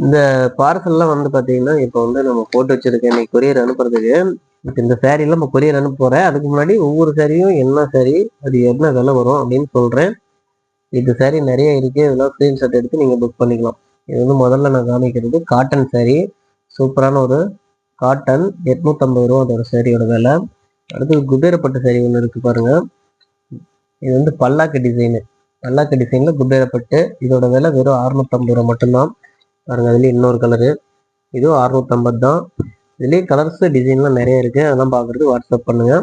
இந்த பார்சல்லாம் வந்து பார்த்தீங்கன்னா, இப்போ வந்து நம்ம போட்டு வச்சிருக்க இன்னைக்கு கொரியர் அனுப்புறதுக்கு, இப்போ இந்த சாரீலாம் நம்ம கொரியர் அனுப்ப போறேன். அதுக்கு முன்னாடி ஒவ்வொரு சாரியும் என்ன சாரி, அது என்ன விலை வரும் அப்படின்னு சொல்றேன். இது சாரி நிறைய இருக்கு. இதெல்லாம் ஸ்கிரீன்ஷாட் எடுத்து நீங்க புக் பண்ணிக்கலாம். இது வந்து முதல்ல நான் காமிக்கிறது காட்டன் சாரி. சூப்பரான ஒரு காட்டன் ரூ. 850 அதோட சாரியோட விலை. அடுத்தது குபேரப்பட்டு சாரி ஒன்று இருக்கு பாருங்க. இது வந்து பல்லாக்கு டிசைனு. பல்லாக்கு டிசைன்ல குபேரப்பட்டு. இதோட விலை வெறும் ரூ. 650 மட்டும்தான். பாருங்க அதுலேயே இன்னொரு கலரு. இதுவும் 650 தான். இதுலேயே கலர்ஸ் டிசைன்லாம் நிறைய இருக்கு. அதெல்லாம் பார்க்குறது வாட்ஸ்அப் பண்ணுங்க.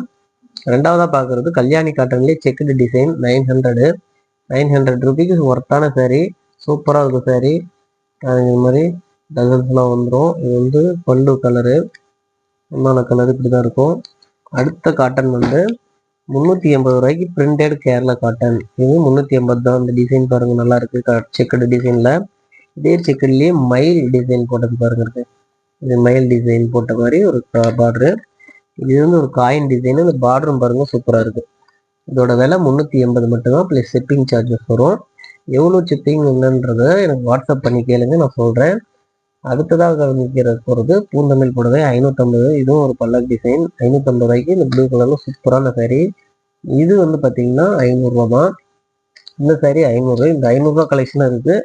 ரெண்டாவதாக பார்க்குறது கல்யாணி காட்டன்லேயே செக்குடு டிசைன் 900 ரூபீக்கு ஒர்த்தான சாரீ. சூப்பராக இருக்கும் சாரீ. இது மாதிரி டசன்ஸ்லாம் வந்துடும். இது வந்து பல்லு கலரு. இன்னொன்று கலர் இப்படி தான் இருக்கும். அடுத்த காட்டன் வந்து 380 ரூபாய்க்கு பிரிண்டட் கேரளா காட்டன். இது 380 தான். இந்த டிசைன் பாருங்க நல்லா இருக்கு. செக்குடு டிசைன்ல இதே செக்குடுலயே மயில் டிசைன் போட்டது பாருங்க இருக்கு. இது மயில் டிசைன் போட்ட மாதிரி ஒரு பார்டரு. இது வந்து ஒரு காயின் டிசைன். இந்த பார்டரும் பாருங்க சூப்பரா இருக்கு. இதோட விலை 380 மட்டும்தான். ப்ளஸ் ஷிப்பிங் சார்ஜஸ் வரும். எவ்வளோ ஷிப்பிங் என்னன்றத எனக்கு வாட்ஸ்அப் பண்ணி கேளுங்க, நான் சொல்றேன். அடுத்ததாக கவனிக்கிற போகிறது பூந்தமிழ் புடவை 550. இதுவும் ஒரு பல்லக் டிசைன் 550 ரூபாய்க்கு. இந்த ப்ளூ கலர்ல சூப்பரான சாரீ. இது வந்து பார்த்தீங்கன்னா 500 ரூபா தான். இந்த சாரீ 500. இந்த 500 ரூபா கலெக்ஷனும் இருக்கு,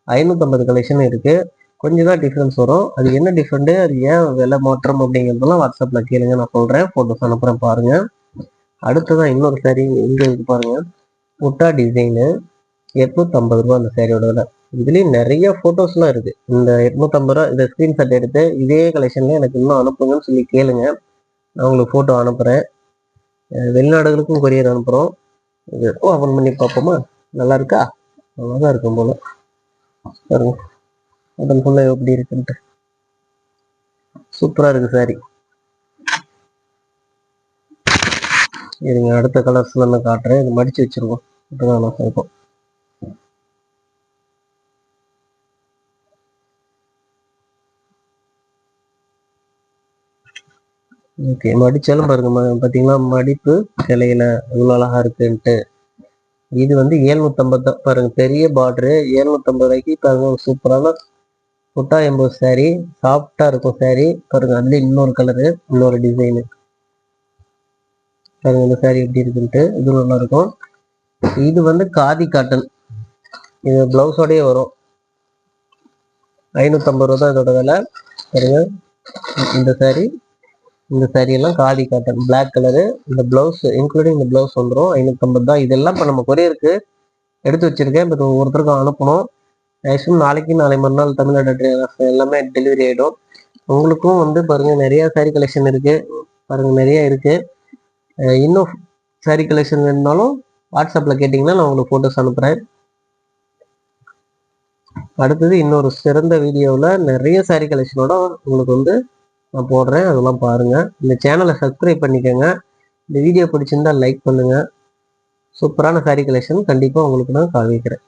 550 கலெக்ஷனும் இருக்கு. கொஞ்சம் தான் டிஃப்ரென்ஸ் வரும். அது என்ன டிஃப்ரெண்ட், அது ஏன் விலை மாற்றம் அப்படிங்கிறதெல்லாம் வாட்ஸ்அப்ல கேளுங்க, நான் சொல்றேன். போட்டோஸ் அனுப்புறேன் பாருங்க. அடுத்ததான் இன்னொரு சாரீ இங்க இருக்கு பாருங்க. புட்டா டிசைனு 850 ரூபா அந்த சாரியோட விலை. இதுலேயும் நிறைய ஃபோட்டோஸ்லாம் இருக்குது. இந்த 850 ரூபா இந்த ஸ்க்ரீன்ஷாட் எடுத்து இதே கலெக்ஷனில் எனக்கு இன்னும் அனுப்புங்கன்னு சொல்லி கேளுங்க, நான் உங்களுக்கு ஃபோட்டோ அனுப்புகிறேன். வெளிநாடுகளுக்கும் கொரியர் அனுப்புகிறோம். இது ஓப்பன் பண்ணி பார்ப்போமா? நல்லா இருக்கா? நல்லா தான் இருக்கும் போல பாருங்க. அதன் ஃபுல்லாக எப்படி இருக்குன்ட்டு சூப்பராக இருக்குது சாரி. இருங்க அடுத்த கலர்ஸ்லாம் நான் காட்டுறேன். இது மடித்து வச்சுருக்கோம். இப்போதான் நான் சேர்ப்போம். ஓகே, மடிச்சாலும் பாருங்க பார்த்தீங்கன்னா மடிப்பு கிளையில இவ்வளோ அழகா இருக்குன்ட்டு. இது வந்து 750 தான். பாருங்க பெரிய பார்டரு 750 ரூபாய்க்கு பாருங்க. சூப்பரான புட்டா எம்போ சாரீ. சாஃப்டா இருக்கும் சாரீ. பாருங்க அதுல இன்னொரு கலரு, இன்னொரு டிசைனு. பாருங்க இந்த சாரீ எப்படி இருக்குன்ட்டு. இது நல்லா இருக்கும். இது வந்து காதி காட்டன். இது பிளவுஸோடய வரும். 550 ரூபா தான் இதோட விலை. பாருங்க இந்த சாரீ. இந்த சாரியெல்லாம் காதி காட்டன் பிளாக் கலரு. இந்த பிளவுஸ் இன்க்ளூடிங் இந்த பிளவுஸ் வந்துடும். 550 தான். இதெல்லாம் இப்போ நம்ம கொரியருக்கு எடுத்து வச்சிருக்கேன். இப்போ ஒவ்வொருத்தருக்கும் அனுப்பணும். மேக்ஸிமம் நாளைக்கு நாளை மறுநாள் தமிழ்நாடு எல்லாமே டெலிவரி ஆகிடும். உங்களுக்கும் வந்து பாருங்க நிறைய சாரீ கலெக்ஷன் இருக்கு. பாருங்க நிறைய இருக்கு. இன்னும் சாரீ கலெக்ஷன் வேணுனாலும் வாட்ஸ்அப்பில் கேட்டிங்கன்னா நான் உங்களுக்கு ஃபோட்டோஸ் அனுப்புகிறேன். அடுத்தது இன்னொரு சிறந்த வீடியோவில் நிறைய சாரீ கலெக்ஷனோட உங்களுக்கு வந்து நான் போடுறேன். அதெல்லாம் பாருங்க. இந்த சேனலை சப்ஸ்கிரைப் பண்ணிக்கோங்க. இந்த வீடியோ பிடிச்சிருந்தா லைக் பண்ணுங்க. சூப்பரான சாரீ கலெக்ஷன் கண்டிப்பாக உங்களுக்கு நான் காமிக்கிறேன்.